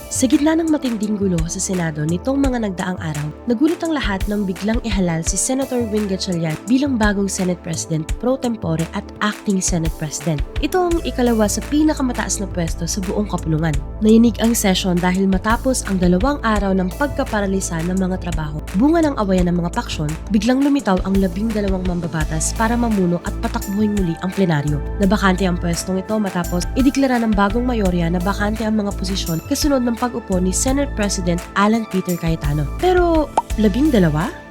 Sa gitna ng matinding gulo sa Senado nitong mga nagdaang araw, nagulat ang lahat nang biglang ihalal si Senator Win Gatchalian bilang bagong Senate President pro tempore at acting Senate President. Ito ang ikalawa sa pinakamataas na pwesto sa buong kapulungan. Nayinig ang session dahil matapos ang 2 araw ng pagkaparalisa ng mga trabaho. Bunga ng awayan ng mga paksyon, biglang lumitaw ang 12 mambabatas para mamuno at patakbuhin muli ang plenaryo. Nabakante ang pwestong ito matapos ideklara ng bagong mayorya na bakante ang mga posisyon kasunod ng pag-upo ni Senate President Alan Peter Cayetano. Pero 12?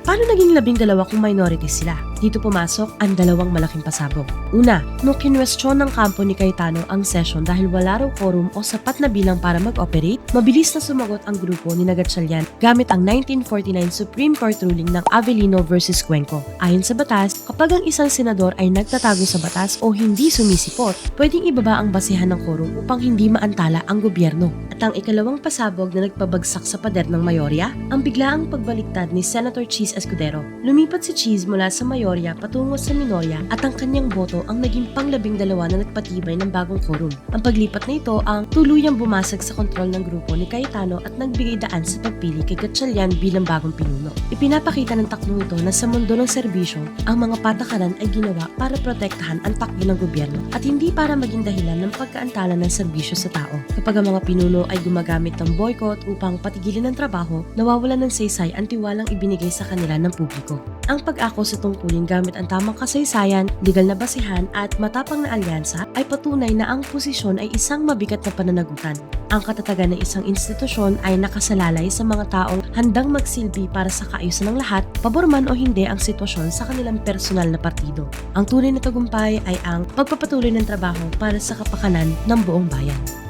Paano naging 12 kung minority sila? Dito pumasok ang 2 malaking pasabog. Una, nung kinwestiyon ng kampo ni Cayetano ang session dahil wala raw quorum o sapat na bilang para mag-operate, mabilis na sumagot ang grupo ni Gatchalian gamit ang 1949 Supreme Court ruling ng Avellino versus Cuenco. Ayon sa batas, kapag ang isang senador ay nagtatago sa batas o hindi sumisipot, pwedeng ibaba ang basehan ng quorum upang hindi maantala ang gobyerno. At ang ikalawang pasabog na nagpabagsak sa pader ng mayorya, ang biglaang pagbaliktad ni Senator Cheese Escudero. Lumipat si Cheese mula sa mayorya patungo sa minorya at ang kanyang boto ang naging pang-12 na nagpatibay ng bagong quorum. Ang paglipat na ito ang tuluyang bumasag sa kontrol ng grupo ni Cayetano at nagbigay daan sa pagpili kay Gatchalian bilang bagong pinuno. Ipinapakita ng takdong ito na sa mundo ng serbisyo, ang mga patakaran ay ginawa para protektahan ang takbo ng gobyerno at hindi para maging dahilan ng pagkaantala ng serbisyo sa tao. Kapag ang mga pinuno ay gumagamit ng boycott upang patigilin ang trabaho, nawawalan ng saysay ang tiwalang ibinigay sa kanila ng publiko. Ang pag-ako sa tungkulin gamit ang tamang kasaysayan, legal na basihan at matapang na alyansa ay patunay na ang posisyon ay isang mabigat na pananagutan. Ang katatagan ng isang institusyon ay nakasalalay sa mga taong handang magsilbi para sa kaayusan ng lahat, pabor man o hindi ang sitwasyon sa kanilang personal na partido. Ang tunay na tagumpay ay ang pagpapatuloy ng trabaho para sa kapakanan ng buong bayan.